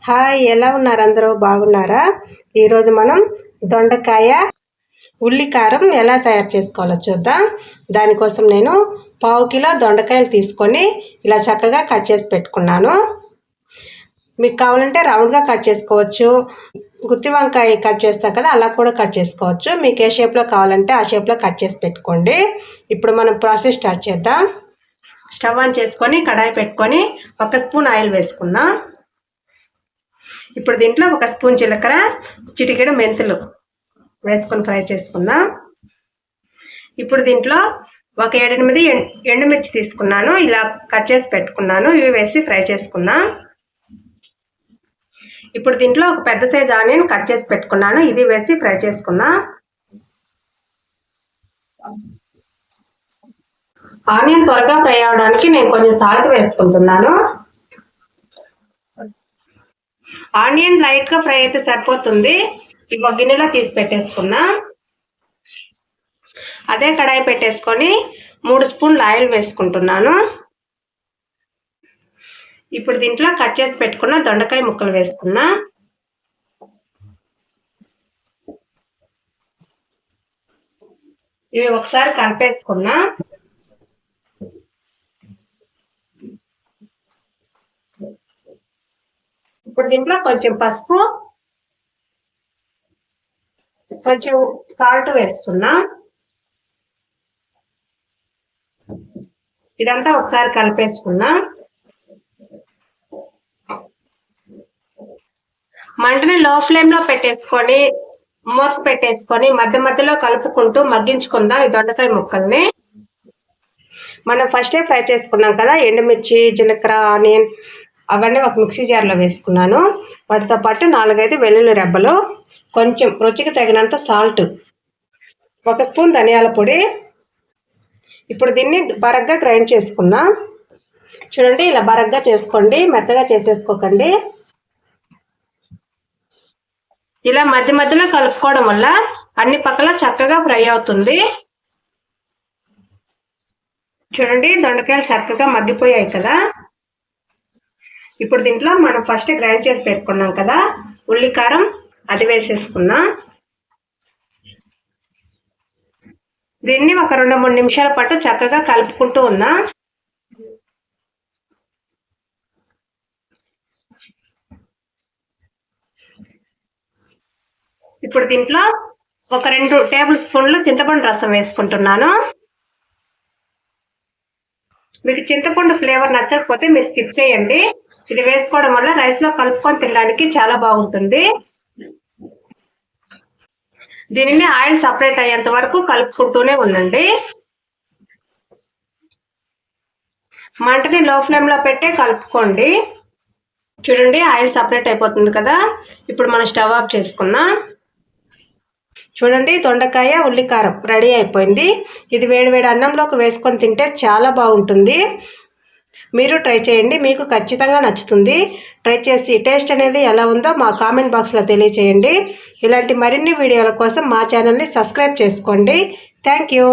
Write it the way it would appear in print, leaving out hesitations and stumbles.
Hi, ఎలా ఉన్నారు? అందరూ బాగున్నారా? ఈరోజు మనం దొండకాయ ఉల్లి కారం ఎలా తయారు చేసుకోవాలో చూద్దాం. దానికోసం నేను 1/2 కిలో దొండకాయలు తీసుకొని ఇలా చక్కగా కట్ చేసి పెట్టుకున్నాను. మీకు కావాలంటే రౌండ్గా కట్ చేసుకోవచ్చు, గుత్తి వంకాయ కట్ చేస్తాం కదా అలా కూడా కట్ చేసుకోవచ్చు. మీకు ఏ షేప్లో కావాలంటే ఆ షేప్లో కట్ చేసి పెట్టుకోండి. ఇప్పుడు మనం ప్రాసెస్ స్టార్ట్ చేద్దాం. స్టవ్ ఆన్ చేసుకొని కడాయి పెట్టుకొని 1 స్పూన్ ఆయిల్ వేసుకుందాం. ఇప్పుడు దీంట్లో 1 స్పూన్ జీలకర్ర, చిటికెడు మెంతులు వేసుకొని ఫ్రై చేసుకుందాం. ఇప్పుడు దీంట్లో ఒక 7-8 ఎండుమిర్చి తీసుకున్నాను, ఇలా కట్ చేసి పెట్టుకున్నాను. ఇవి వేసి ఫ్రై చేసుకుందాం. ఇప్పుడు దీంట్లో ఒక పెద్ద సైజ్ ఆనియన్ కట్ చేసి పెట్టుకున్నాను, ఇది వేసి ఫ్రై చేసుకుందాం. ఆనియన్ త్వరగా ఫ్రై అవడానికి నేను కొంచెం సాల్ట్ వేసుకుంటున్నాను. ఆనియన్ లైట్గా ఫ్రై అయితే సరిపోతుంది. ఇవి ఒక గిన్నెలో తీసి పెట్టేసుకుందాం. అదే కడాయి పెట్టేసుకొని 3 స్పూన్ల ఆయిల్ వేసుకుంటున్నాను. ఇప్పుడు దీంట్లో కట్ చేసి పెట్టుకున్న దొండకాయ ముక్కలు వేసుకున్నా. ఇవి ఒకసారి కలిపేసుకున్నా. ఇప్పుడు దీంట్లో కొంచెం పసుపు, కొంచెం సాల్ట్ వేస్తున్నా. ఇదంతా ఒకసారి కలిపేసుకున్నా. మంటని లో ఫ్లేమ్ లో పెట్టేసుకొని మూత పెట్టేసుకొని మధ్య మధ్యలో కలుపుకుంటూ మగ్గించుకుందాం ఈ దొండకాయ ముక్కల్ని. మనం ఫస్టే ఫ్రై చేసుకున్నాం కదా ఎండుమిర్చి, జీలకర్ర, ఆనియన్, అవన్నీ ఒక మిక్సీ జార్లో వేసుకున్నాను. వాటితో పాటు 4-5 వెల్లుల్లి రెబ్బలు, కొంచెం రుచికి తగినంత సాల్ట్, 1 స్పూన్ ధనియాల పొడి. ఇప్పుడు దీన్ని బరగ్గా గ్రైండ్ చేసుకుందాం. చూడండి, ఇలా బరగ్గా చేసుకోండి, మెత్తగా చేసేసుకోకండి. ఇలా మధ్య మధ్యలో కలుపుకోవడం వల్ల అన్ని పక్కల చక్కగా ఫ్రై అవుతుంది. చూడండి, దొండకాయలు చక్కగా మగ్గిపోయాయి కదా. ఇప్పుడు దీంట్లో మనం ఫస్ట్ గ్రైండ్ చేసి పెట్టుకున్నాం కదా ఉల్లి కారం, అది వేసేసుకున్నాం. దీన్ని ఒక 2-3 నిమిషాల పాటు చక్కగా కలుపుకుంటూ ఉన్నాం. ఇప్పుడు దీంట్లో ఒక 2 టేబుల్ స్పూన్లు చింతపండు రసం వేసుకుంటున్నాను. మీకు చింతపండు ఫ్లేవర్ నచ్చకపోతే మీరు స్కిప్ చేయండి. ఇది వేసుకోవడం వల్ల రైస్లో కలుపుకొని తినడానికి చాలా బాగుంటుంది. దీనిని ఆయిల్ సపరేట్ అయ్యేంత వరకు కలుపుకుంటూనే ఉండండి. మంటని లో ఫ్లేమ్లో పెట్టే కలుపుకోండి. చూడండి, ఆయిల్ సపరేట్ అయిపోతుంది కదా. ఇప్పుడు మనం స్టవ్ ఆఫ్ చేసుకుందాం. చూడండి, దొండకాయ ఉల్లి కారం రెడీ అయిపోయింది. ఇది వేడివేడి అన్నంలోకి వేసుకొని తింటే చాలా బాగుంటుంది. మీరు ట్రై చేయండి, మీకు ఖచ్చితంగా నచ్చుతుంది. ట్రై చేసి టేస్ట్ అనేది ఎలా ఉందో మా కామెంట్ బాక్స్లో తెలియచేయండి. ఇలాంటి మరిన్ని వీడియోల కోసం మా ఛానల్ని సబ్స్క్రైబ్ చేసుకోండి. Thank you.